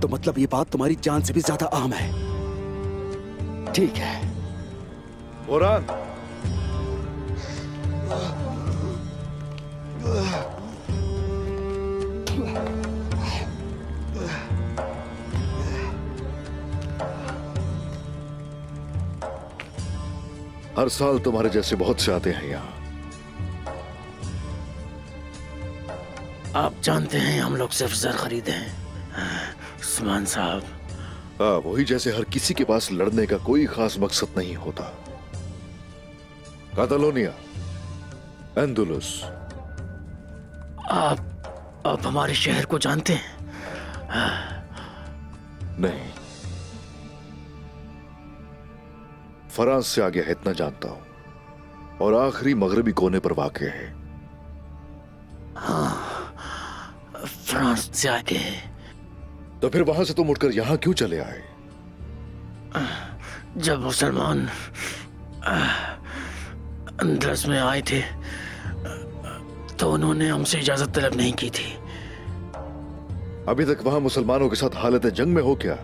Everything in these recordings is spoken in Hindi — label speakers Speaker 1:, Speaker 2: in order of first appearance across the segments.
Speaker 1: तो मतलब ये बात तुम्हारी जान से भी ज्यादा अहम है। ठीक है।
Speaker 2: बुरहान, हर साल तुम्हारे जैसे बहुत से आते हैं यहाँ।
Speaker 3: आप जानते हैं हम लोग सिर्फ जर खरीदे हैं उस्मान साहब।
Speaker 2: हाँ, वही जैसे हर किसी के पास लड़ने का कोई खास मकसद नहीं होता। कातालोनिया, एंडुलस।
Speaker 3: आप हमारे शहर को जानते हैं?
Speaker 2: नहीं, फ्रांस से आगे है इतना जानता हूं, और आखिरी मगरबी कोने पर वाक़ है।
Speaker 3: हाँ, फ्रांस से आगे है।
Speaker 2: तो फिर वहां से तुम उठकर यहां क्यों चले आए?
Speaker 3: जब मुसलमान अंदरस में आए थे तो उन्होंने हमसे इजाजत तलब नहीं की थी।
Speaker 2: अभी तक वहां मुसलमानों के साथ हालत जंग में हो क्या?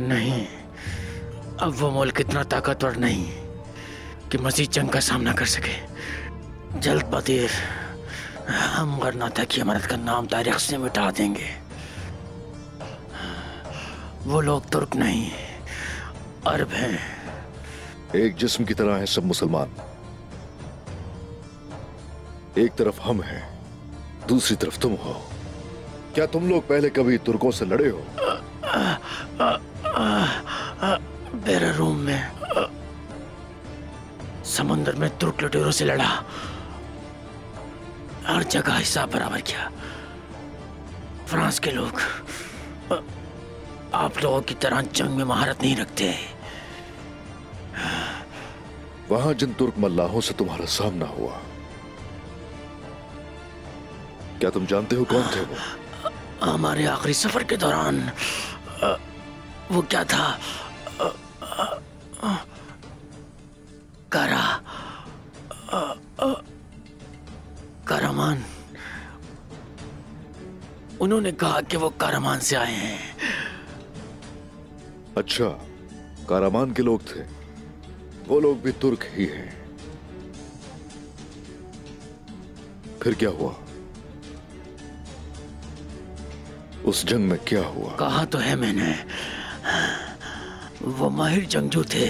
Speaker 3: नहीं, अब वो मुल्क इतना ताकतवर नहीं कि मजीद जंग का सामना कर सके। जल्द बदेर हम कर्नाटक की अमरत का नाम तारीख से मिटा देंगे। वो लोग तुर्क नहीं, अरब हैं।
Speaker 2: एक जिस्म की तरह हैं सब मुसलमान। एक तरफ हम हैं, दूसरी तरफ तुम हो। क्या तुम लोग पहले कभी तुर्कों से लड़े हो?
Speaker 3: बेरारूम में समंदर में तुर्क लुटेरों से लड़ा, हर जगह हिसाब बराबर किया। फ्रांस के लोग आप लोगों की तरह जंग में महारत नहीं रखते।
Speaker 2: वहां जिन तुर्क मल्लाहों से तुम्हारा सामना हुआ, क्या तुम जानते हो कौन थे वो?
Speaker 3: हमारे आखिरी सफर के दौरान वो क्या था, कारामान। उन्होंने कहा कि वो कारामान से आए हैं।
Speaker 2: अच्छा, कारामान के लोग थे। वो लोग भी तुर्क ही हैं। फिर क्या हुआ? उस जंग में क्या हुआ?
Speaker 3: कहा तो है मैंने, वो माहिर जंगजू थे।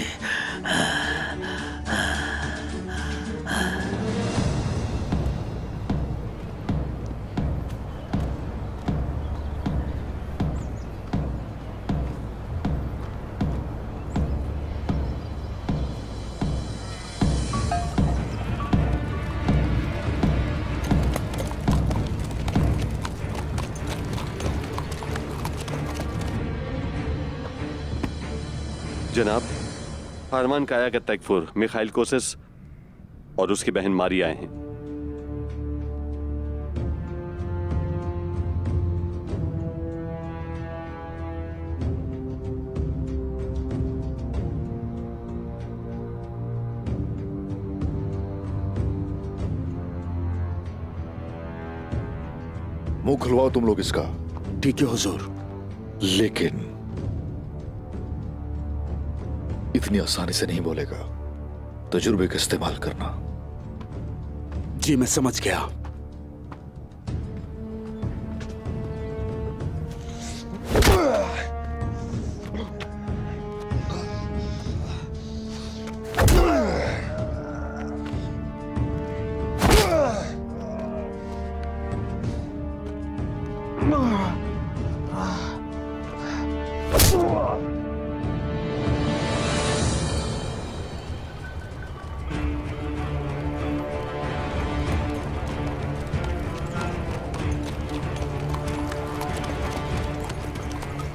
Speaker 4: जनाब, अरमान काया का तकफुर मिखाइल कोसिस और उसकी बहन मारी आए हैं।
Speaker 2: मुंह खुलवाओ तुम लोग इसका।
Speaker 1: ठीक है हुजूर।
Speaker 2: लेकिन इतनी आसानी से नहीं बोलेगा। तजुर्बे का इस्तेमाल करना।
Speaker 1: जी मैं समझ गया।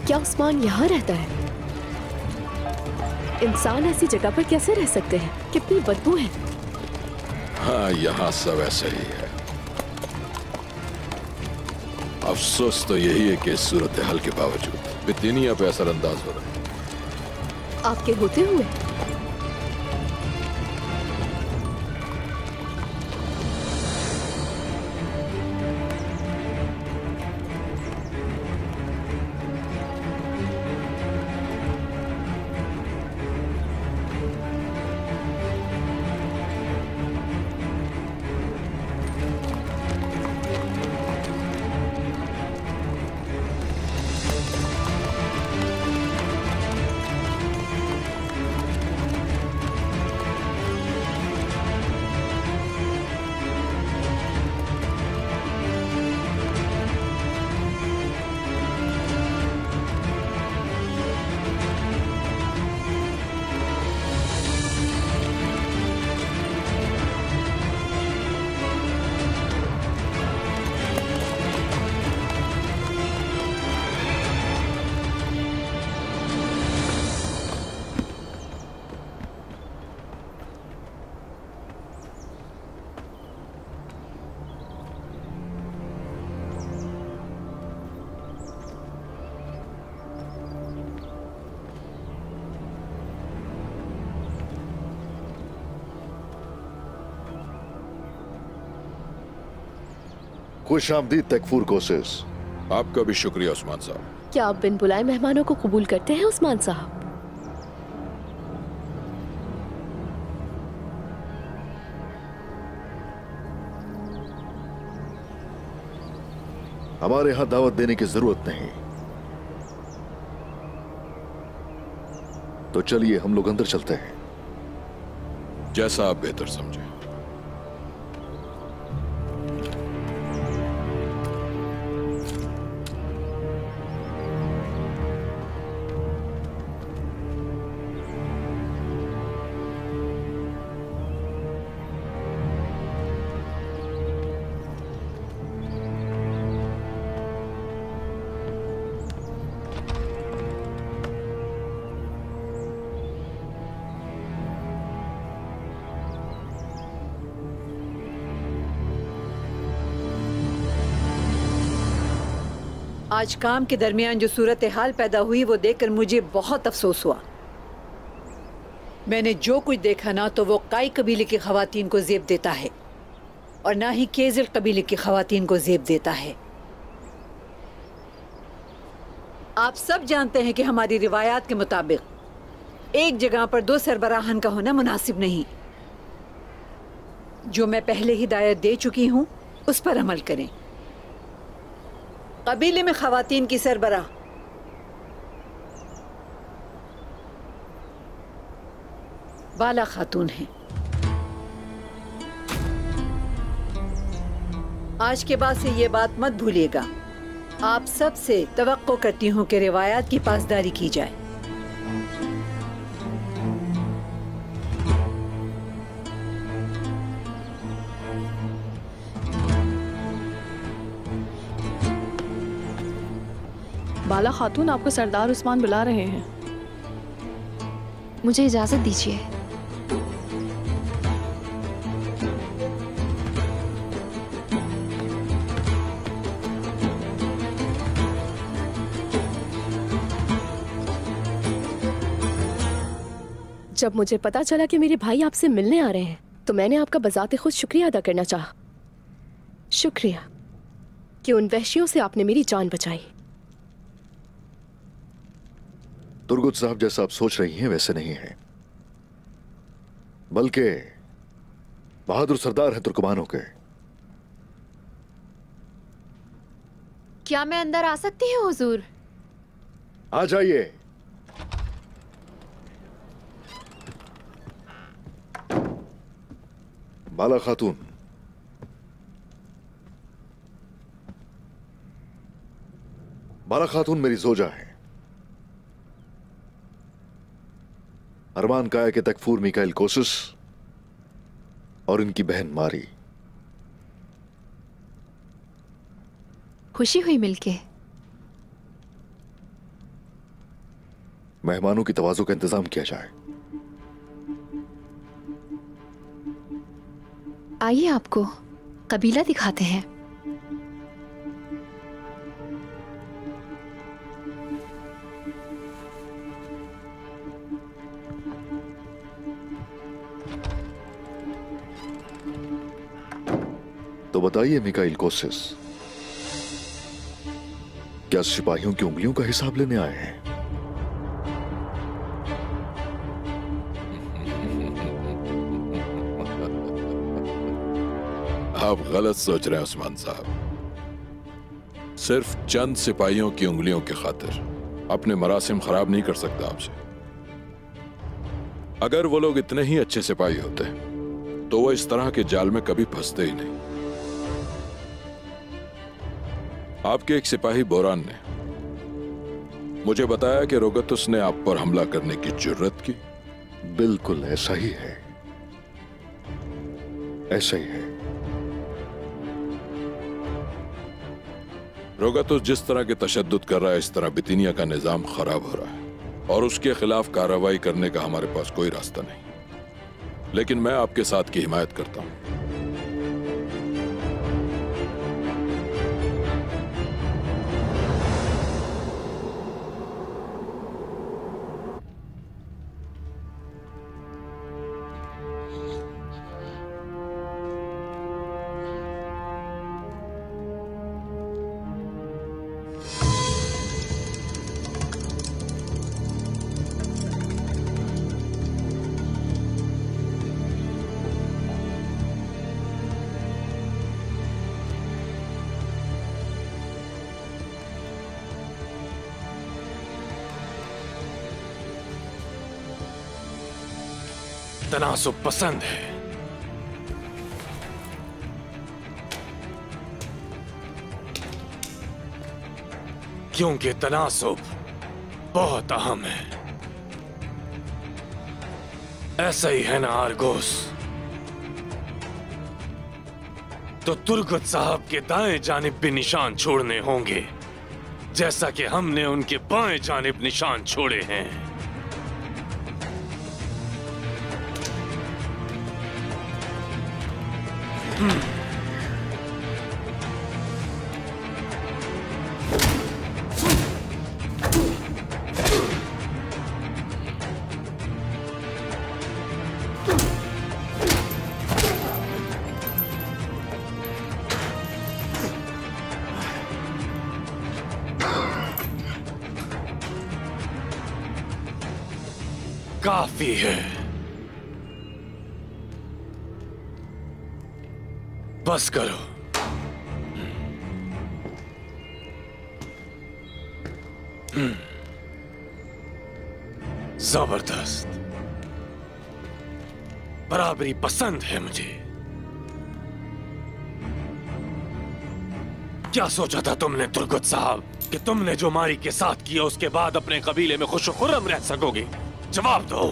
Speaker 5: क्या उस्मान यहाँ रहता है? इंसान ऐसी जगह पर कैसे रह सकते हैं? कितनी बदबू है।
Speaker 6: हाँ, यहाँ सब ऐसा ही है। अफसोस तो यही है कि इस सूरत हाल के बावजूद बितिनिया पे असरअंदाज हो रहा है।
Speaker 5: आपके होते हुए?
Speaker 2: खुश आमदीद तकफूर कोसेस।
Speaker 6: आपका भी शुक्रिया उस्मान साहब।
Speaker 5: क्या आप बिन बुलाए मेहमानों को कबूल करते हैं उस्मान साहब?
Speaker 2: हमारे यहां दावत देने की जरूरत नहीं, तो चलिए हम लोग अंदर चलते हैं।
Speaker 6: जैसा आप बेहतर समझें।
Speaker 7: आज काम के दरमियान जो सूरत हाल पैदा हुई वो देखकर मुझे बहुत अफसोस हुआ। मैंने जो कुछ देखा ना तो वो काई कबीले की खवातीन को जेब देता है और ना ही केजल कबीले की खवातीन को जेब देता है। आप सब जानते हैं कि हमारी रिवायात के मुताबिक एक जगह पर दो सरबराहन का होना मुनासिब नहीं। जो मैं पहले हिदायत दे चुकी हूं उस पर अमल करें। कबीले में खवातीन की सरबराह बाला खातून है। आज के बाद से ये बात मत भूलिएगा। आप सब से तवक्को करती हूँ कि रिवायात की पासदारी की जाए।
Speaker 8: बाला खातून, आपको सरदार उस्मान बुला रहे हैं।
Speaker 9: मुझे इजाजत दीजिए।
Speaker 5: जब मुझे पता चला कि मेरे भाई आपसे मिलने आ रहे हैं तो मैंने आपका बजाते खुद शुक्रिया अदा करना चाहा। शुक्रिया कि उन वहशियों से आपने मेरी जान बचाई।
Speaker 2: तुर्गुत साहब, जैसा आप सोच रही हैं वैसे नहीं है, बल्कि बहादुर सरदार हैं तुर्कमानों के।
Speaker 9: क्या मैं अंदर आ सकती हूँ हुजूर?
Speaker 2: आ जाइए। बाला खातून, बाला खातून मेरी जोजा है। अरमान काया के तकफूर मिकाइल कोसिस और इनकी बहन मारी।
Speaker 9: खुशी हुई मिलके।
Speaker 2: मेहमानों की तवाज़ो का इंतजाम किया जाए।
Speaker 9: आइए आपको कबीला दिखाते हैं।
Speaker 2: तो बताइए मिकाइल कोसिस, क्या सिपाहियों की उंगलियों का हिसाब लेने आए हैं?
Speaker 6: आप गलत सोच रहे हैं उस्मान साहब। सिर्फ चंद सिपाहियों की उंगलियों की खातिर अपने मरासिम खराब नहीं कर सकता आपसे। अगर वो लोग इतने ही अच्छे सिपाही होते तो वो इस तरह के जाल में कभी फंसते ही नहीं। आपके एक सिपाही बोरान ने मुझे बताया कि रोगतुस ने आप पर हमला करने की जुर्रत की।
Speaker 2: बिल्कुल ऐसा ही है, ऐसा ही है।
Speaker 6: रोगतुस जिस तरह के तशद्दुद कर रहा है, इस तरह बितिनिया का निजाम खराब हो रहा है और उसके खिलाफ कार्रवाई करने का हमारे पास कोई रास्ता नहीं। लेकिन मैं आपके साथ की हिमायत करता हूं।
Speaker 10: तनासुब पसंद है। क्योंकि तनासुब बहुत अहम है। ऐसा ही है ना आर्गोस? तो तुर्गत साहब के दाएं जानिब भी निशान छोड़ने होंगे, जैसा कि हमने उनके बाएं जानिब निशान छोड़े हैं। काफी है, बस करो। जबरदस्त, बराबरी पसंद है मुझे। क्या सोचा था तुमने तुर्गत साहब कि तुमने जो मारी के साथ किया उसके बाद अपने कबीले में खुश खुर्रम रह सकोगे? जवाब दो।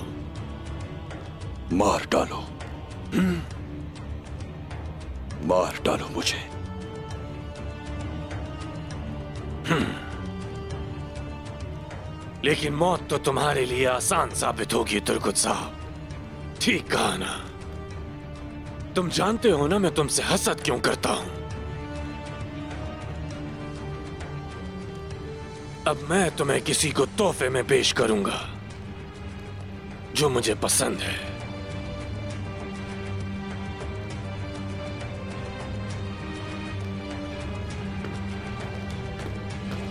Speaker 1: मार डालो, मार डालो मुझे।
Speaker 10: लेकिन मौत तो तुम्हारे लिए आसान साबित होगी तुर्गत साहब। ठीक कहा ना? तुम जानते हो ना मैं तुमसे हसद क्यों करता हूं। अब मैं तुम्हें किसी को तोहफे में पेश करूंगा जो मुझे पसंद है।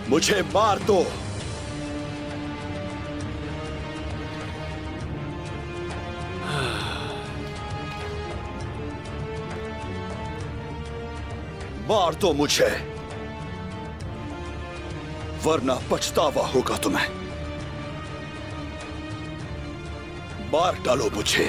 Speaker 1: मुझे मार दो। मार दो मुझे, वरना पछतावा होगा तुम्हें। मार डालो मुझे।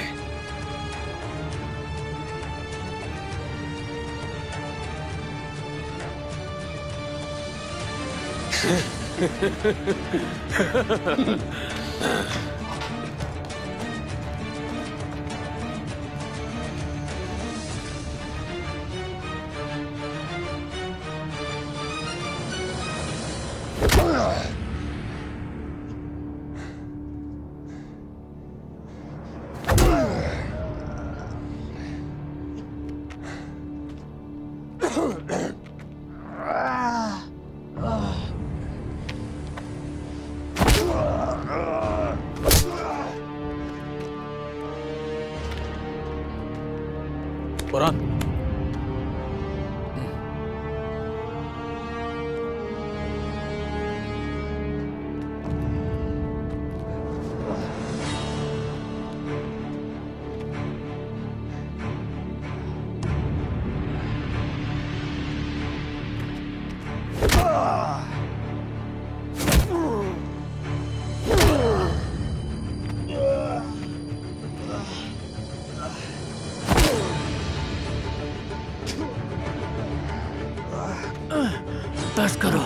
Speaker 3: बस करो,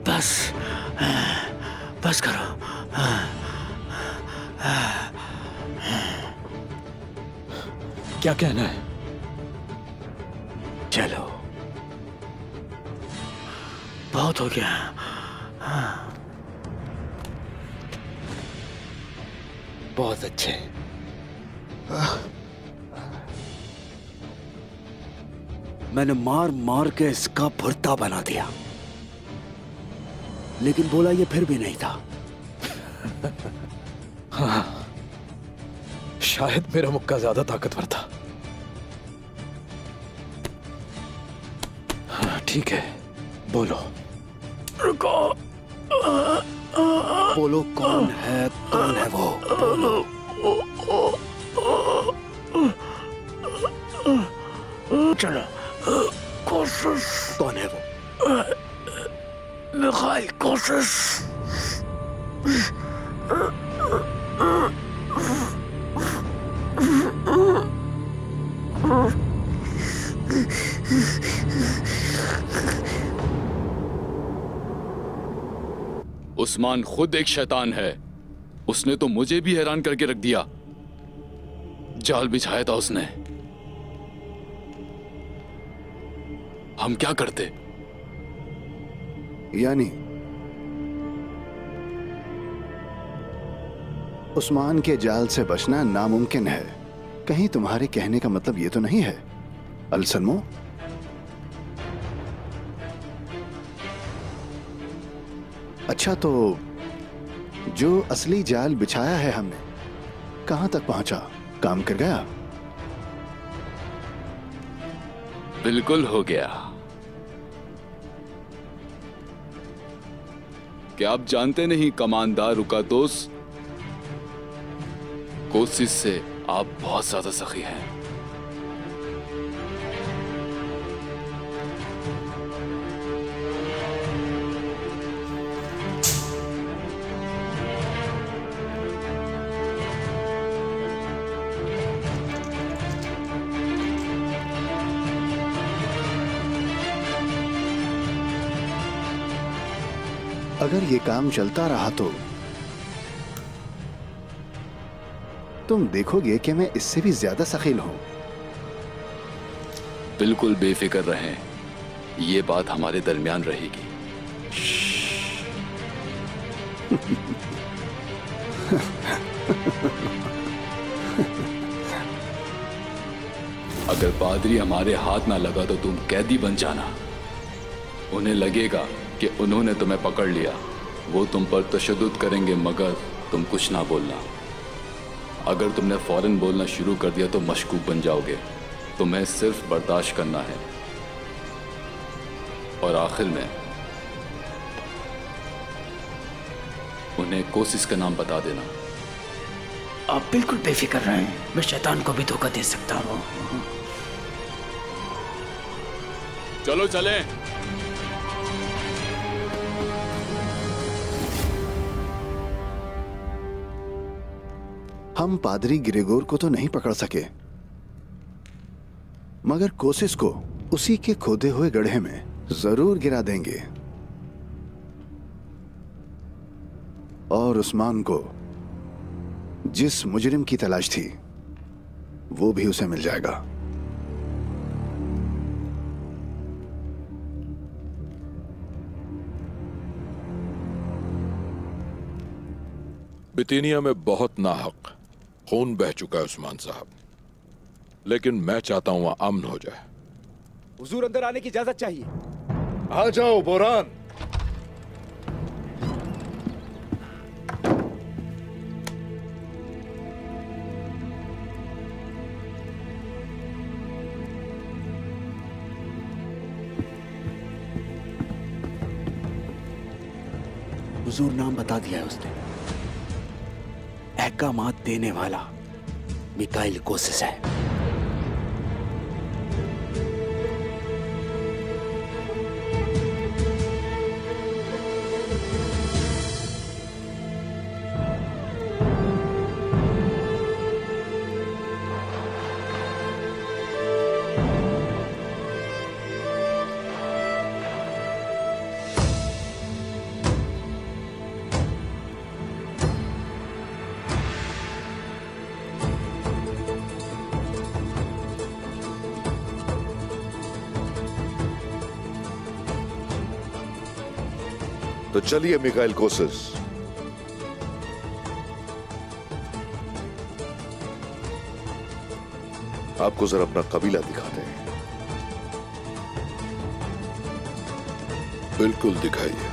Speaker 3: बस बस करो।
Speaker 1: क्या कहना है?
Speaker 3: चलो, बहुत हो गया।
Speaker 1: बहुत अच्छे। मैंने मार मार के इसका भुर्ता बना दिया, लेकिन बोला ये फिर भी नहीं था।
Speaker 11: हाँ, शायद मेरा मुक्का ज्यादा ताकतवर था। हाँ, ठीक है, बोलो।
Speaker 3: रुको,
Speaker 1: बोलो कौन है वो? बोलो।
Speaker 3: चलो, कोशिश।
Speaker 1: कौन है वो?
Speaker 3: मिखाइल कोशिश।
Speaker 12: उस्मान खुद एक शैतान है। उसने तो मुझे भी हैरान करके रख दिया। जाल बिछाया था उसने। हम क्या करते?
Speaker 1: यानी उस्मान के जाल से बचना नामुमकिन है। कहीं तुम्हारे कहने का मतलब ये तो नहीं है अलसलमो? अच्छा, तो जो असली जाल बिछाया है हमने, कहां तक पहुंचा? काम कर गया?
Speaker 12: बिल्कुल हो गया। क्या आप जानते नहीं कमांडर रुकातोस, कोशिश से आप बहुत ज्यादा सखी हैं।
Speaker 1: अगर ये काम चलता रहा तो तुम देखोगे कि मैं इससे भी ज्यादा सखील हूं।
Speaker 12: बिल्कुल बेफिक्र रहें, ये बात हमारे दरमियान रहेगी। अगर पादरी हमारे हाथ ना लगा तो तुम कैदी बन जाना। उन्हें लगेगा कि उन्होंने तुम्हें पकड़ लिया। वो तुम पर तशद्दुद करेंगे मगर तुम कुछ ना बोलना। अगर तुमने फौरन बोलना शुरू कर दिया तो मशकूक बन जाओगे। तुम्हें सिर्फ बर्दाश्त करना है और आखिर में उन्हें कोशिश का नाम बता देना।
Speaker 3: आप बिल्कुल बेफिक्र रहें, मैं शैतान को भी धोखा दे सकता हूँ।
Speaker 12: चलो चलें।
Speaker 1: हम पादरी ग्रेगोर को तो नहीं पकड़ सके, मगर कोशिश को उसी के खोदे हुए गड्ढे में जरूर गिरा देंगे। और उस्मान को जिस मुजरिम की तलाश थी वो भी उसे मिल जाएगा।
Speaker 6: बितीनिया में बहुत नाहक खून बह चुका है उस्मान साहब, लेकिन मैं चाहता हूं वहां अमन हो जाए।
Speaker 11: हुजूर, अंदर आने की इजाजत चाहिए।
Speaker 2: आ जाओ बोरान।
Speaker 1: हुजूर, नाम बता दिया है उसने। अहकामात देने वाला मिकाइल कोसिस है।
Speaker 2: तो चलिए मिकाइल कोसिस, आपको जरा अपना कबीला दिखाते हैं।
Speaker 6: बिल्कुल दिखाइए।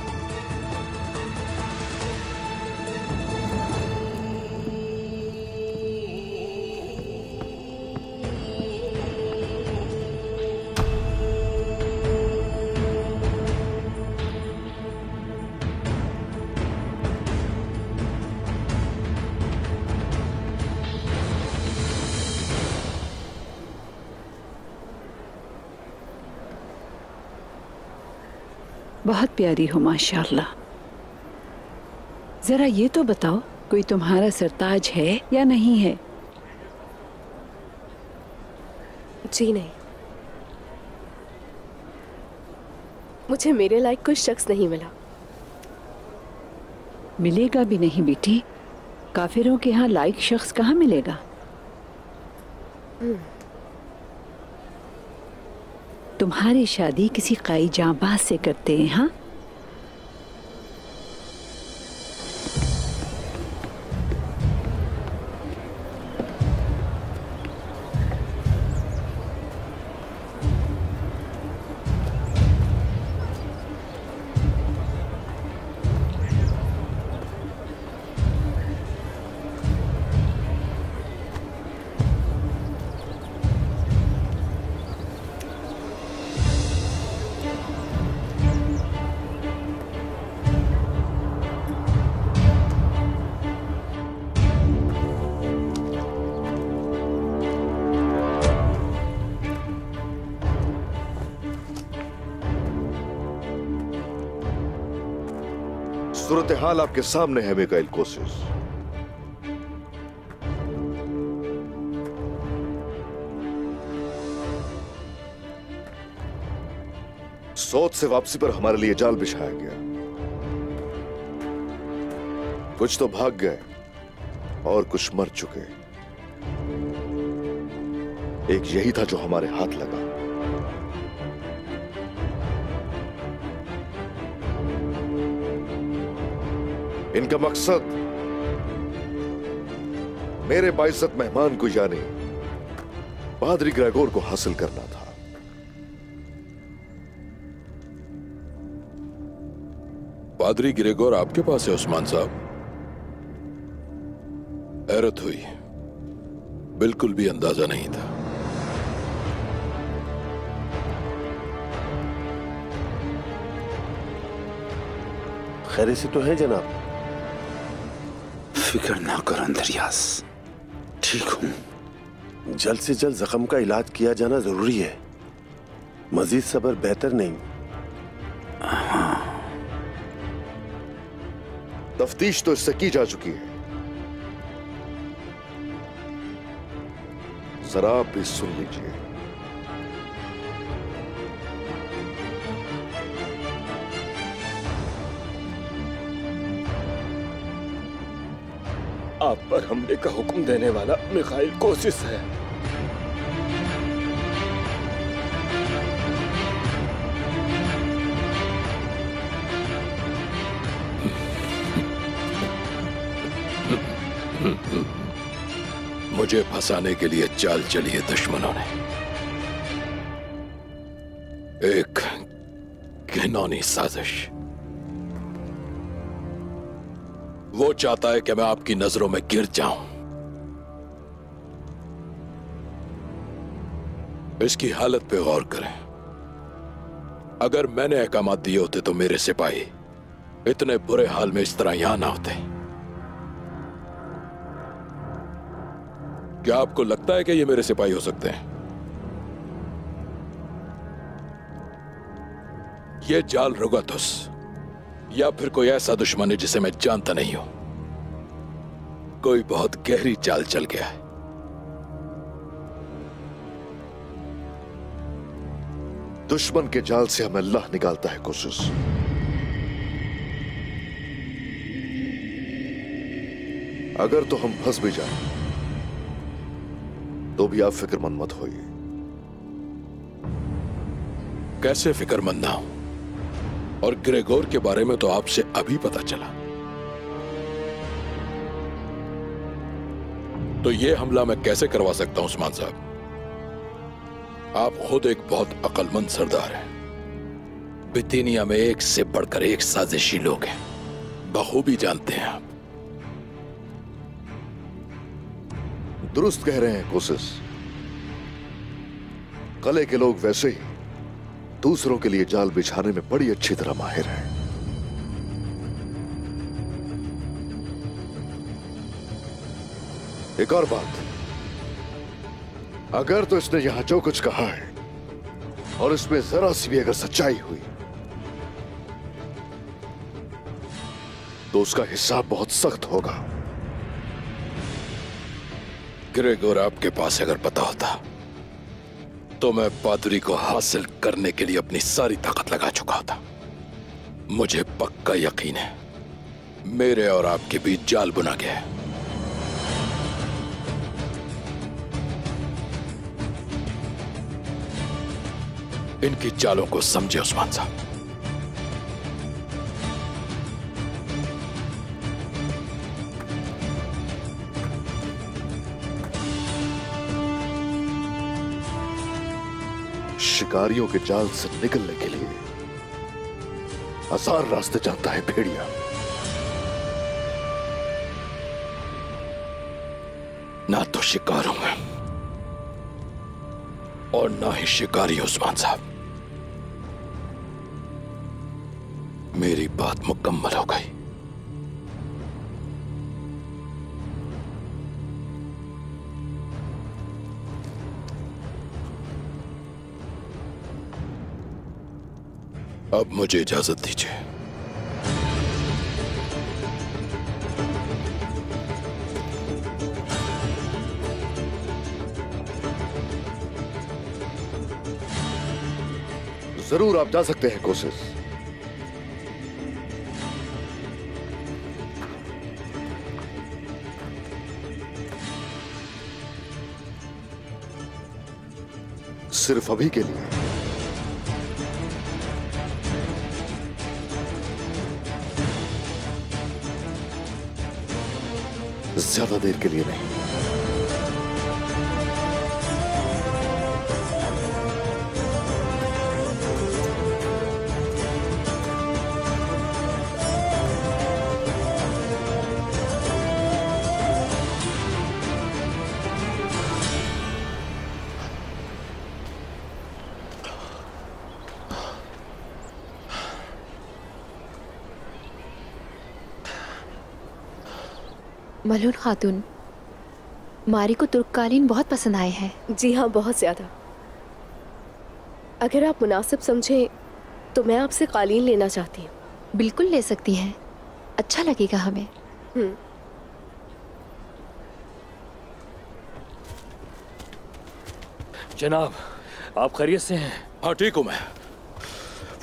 Speaker 7: बहुत प्यारी हो माशाल्लाह। जरा ये तो बताओ, कोई तुम्हारा सरताज है या नहीं है?
Speaker 5: जी नहीं, मुझे मेरे लायक कोई शख्स नहीं मिला।
Speaker 13: मिलेगा भी नहीं बेटी, काफिरों के यहाँ लायक शख्स कहाँ मिलेगा। तुम्हारी शादी किसी काई जांबाज से करते हैं। हाँ,
Speaker 2: सूरत हाल आपके सामने है मिकाइल कोसिस। सौद से वापसी पर हमारे लिए जाल बिछाया गया। कुछ तो भाग गए और कुछ मर चुके। एक यही था जो हमारे हाथ लगा। इनका मकसद मेरे बाइज्जत मेहमान को यानी पादरी ग्रेगोर को हासिल करना था।
Speaker 6: पादरी ग्रेगोर आपके पास है उस्मान साहब? हैरत हुई, बिल्कुल भी अंदाजा नहीं था।
Speaker 14: खैर से तो है जनाब। फिक्र ना कर अंदरियास, ठीक हूं। जल्द से जल्द जख्म का इलाज किया जाना जरूरी है। मजीद सब्र बेहतर नहीं।
Speaker 2: तफ्तीश तो इससे की जा चुकी है। जरा आप भी सुन लीजिए।
Speaker 14: आप पर हमले का हुक्म देने वाला मिखाइल कोसिस है।
Speaker 6: मुझे फंसाने के लिए चाल चली है दुश्मनों ने। एक घिनौनी साजिश। वो चाहता है कि मैं आपकी नजरों में गिर जाऊं। इसकी हालत पे गौर करें। अगर मैंने अहकामात दिए होते तो मेरे सिपाही इतने बुरे हाल में इस तरह यहां ना होते। क्या आपको लगता है कि ये मेरे सिपाही हो सकते हैं? ये जाल रुगतुस या फिर कोई ऐसा दुश्मन है जिसे मैं जानता नहीं हूं। कोई बहुत गहरी चाल चल गया है।
Speaker 2: दुश्मन के जाल से हमें अल्लाह निकालता है कोशिश। अगर तो हम फंस भी जाएं, तो भी आप फिक्रमंद मत होइए।
Speaker 6: कैसे फिक्रमंद ना हो? और ग्रेगोर के बारे में तो आपसे अभी पता चला। तो ये हमला मैं कैसे करवा सकता हूं उस्मान साहब? आप खुद एक बहुत अक्लमंद सरदार हैं। बितीनिया में एक से बढ़कर एक साजिशी लोग हैं, बखूबी जानते हैं आप।
Speaker 2: दुरुस्त कह रहे हैं कोशिश। कले के लोग वैसे ही दूसरों के लिए जाल बिछाने में बड़ी अच्छी तरह माहिर हैं। एक और बात, अगर तो इसने यहां जो कुछ कहा है और इसमें जरा सी भी अगर सच्चाई हुई तो उसका हिसाब बहुत सख्त होगा।
Speaker 6: ग्रेगोर आपके पास अगर पता होता तो मैं बहादुरी को हासिल करने के लिए अपनी सारी ताकत लगा चुका था। मुझे पक्का यकीन है मेरे और आपके बीच जाल बुना गया है। इनकी चालों को समझे उस्मान साहब।
Speaker 2: शिकारियों के जाल से निकलने के लिए आसान रास्ते जानता है भेड़िया।
Speaker 6: ना तो शिकार हूं मैं और ना ही शिकारी उस्मान साहब। मेरी बात मुकम्मल हो गई। अब मुझे इजाजत दीजिए।
Speaker 2: जरूर आप जा सकते हैं कोशिश। सिर्फ अभी के लिए। ज्यादा देर के लिए नहीं।
Speaker 9: मलून खातून, मारी को तुर्ककालीन बहुत पसंद आए हैं।
Speaker 5: जी हाँ, बहुत ज़्यादा। अगर आप मुनासिब समझें तो मैं आपसे कालीन लेना चाहती हूँ।
Speaker 9: बिल्कुल ले सकती हैं, अच्छा लगेगा हमें।
Speaker 11: जनाब, आप खैरियत से हैं?
Speaker 6: हाँ ठीक हूँ मैं।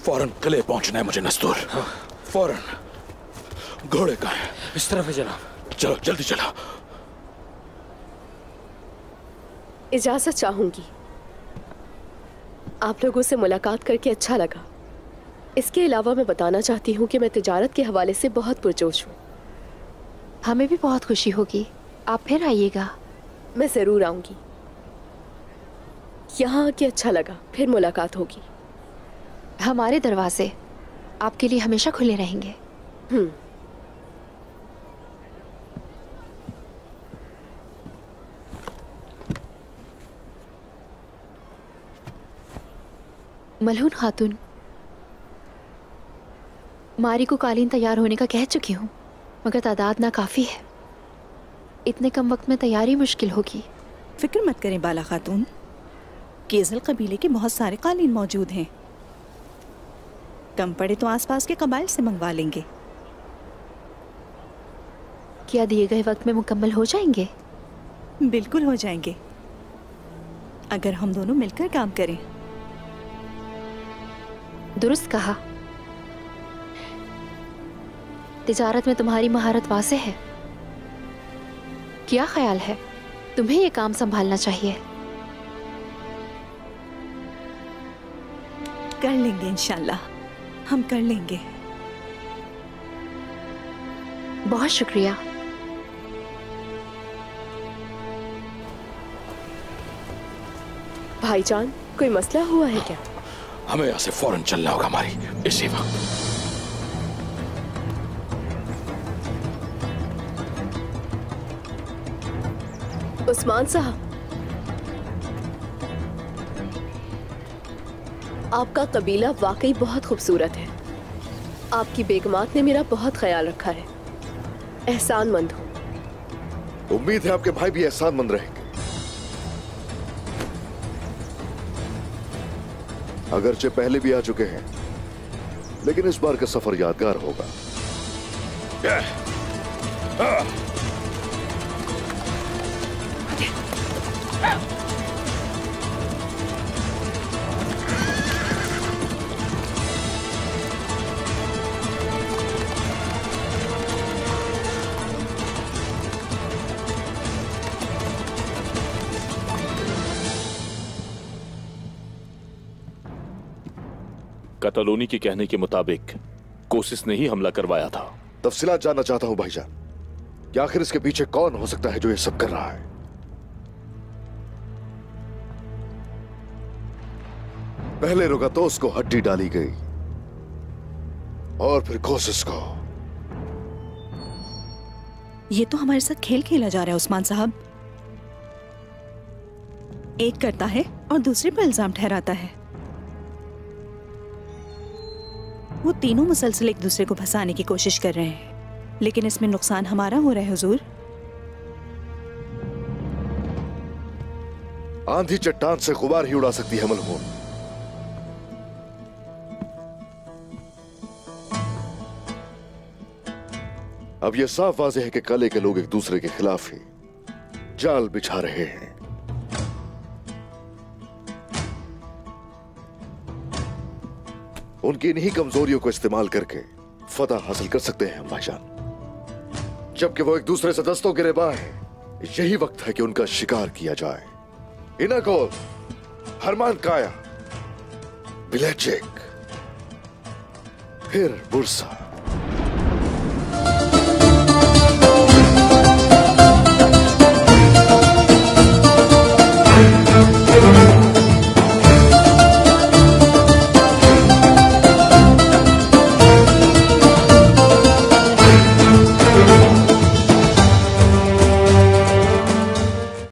Speaker 6: फौरन किले पहुंचना है मुझे नस्तूर। हाँ। फौरन। घोड़े कहाँ हैं?
Speaker 11: इस तरफ है जनाब।
Speaker 6: चलो जल्दी चलो।
Speaker 5: इजाजत चाहूंगी। आप लोगों से मुलाकात करके अच्छा लगा। इसके अलावा मैं बताना चाहती हूँ कि मैं तिजारत के हवाले से बहुत पुरजोश हूँ।
Speaker 9: हमें भी बहुत खुशी होगी, आप फिर आइएगा।
Speaker 5: मैं ज़रूर आऊँगी। यहाँ आके अच्छा लगा, फिर मुलाकात होगी।
Speaker 9: हमारे दरवाजे आपके लिए हमेशा खुले रहेंगे। मलहून खातून, मारी को कालीन तैयार होने का कह चुकी हूँ, मगर तादाद ना काफ़ी है। इतने कम वक्त में तैयारी मुश्किल होगी।
Speaker 15: फिक्र मत करें बाला खातून, केज़ल कबीले के बहुत सारे कालीन मौजूद हैं। कम पड़े तो आसपास के कबाइल से मंगवा लेंगे।
Speaker 9: क्या दिए गए वक्त में मुकम्मल हो जाएंगे?
Speaker 15: बिल्कुल हो जाएंगे, अगर हम दोनों मिलकर काम करें।
Speaker 9: दुरुस्त कहा। तिजारत में तुम्हारी महारत वासे है। क्या ख्याल है, तुम्हें ये काम संभालना चाहिए?
Speaker 15: कर लेंगे इंशाल्लाह, हम कर लेंगे।
Speaker 9: बहुत शुक्रिया।
Speaker 5: भाईजान, कोई मसला हुआ है क्या?
Speaker 6: हमें यहाँ से फौरन चलना होगा हमारी इसी वक्त।
Speaker 5: उस्मान साहब, आपका कबीला वाकई बहुत खूबसूरत है। आपकी बेगमात ने मेरा बहुत ख्याल रखा है। एहसानमंद हूँ।
Speaker 2: उम्मीद है आपके भाई भी एहसानमंद रहेंगे। अगरचे पहले भी आ चुके हैं, लेकिन इस बार का सफर यादगार होगा।
Speaker 16: कतलोनी के कहने के मुताबिक कोशिश ने ही हमला करवाया था।
Speaker 2: तफसीलात जानना चाहता हूं भाईजान कि आखिर इसके पीछे कौन हो सकता है जो ये सब कर रहा है। पहले रुगातोस को हड्डी डाली गई और फिर कोशिश को।
Speaker 15: ये तो हमारे साथ खेल खेला जा रहा है उस्मान साहब। एक करता है और दूसरे पर इल्जाम ठहराता है। वो तीनों मुसलसल एक दूसरे को फंसाने की कोशिश कर रहे हैं, लेकिन इसमें नुकसान हमारा हो रहा है हुजूर।
Speaker 2: आंधी चट्टान से गुबार ही उड़ा सकती है मलहून। अब यह साफ वाज़ेह है कि कले के लोग एक दूसरे के खिलाफ ही जाल बिछा रहे हैं। उनकी इन्हीं कमजोरियों को इस्तेमाल करके फतह हासिल कर सकते हैं हम भाईजान। जबकि वो एक दूसरे से दस्तों गिरेबान है, यही वक्त है कि उनका शिकार किया जाए। इनाकोल, हरमान काया, बिलेचिक, फिर बुरसा।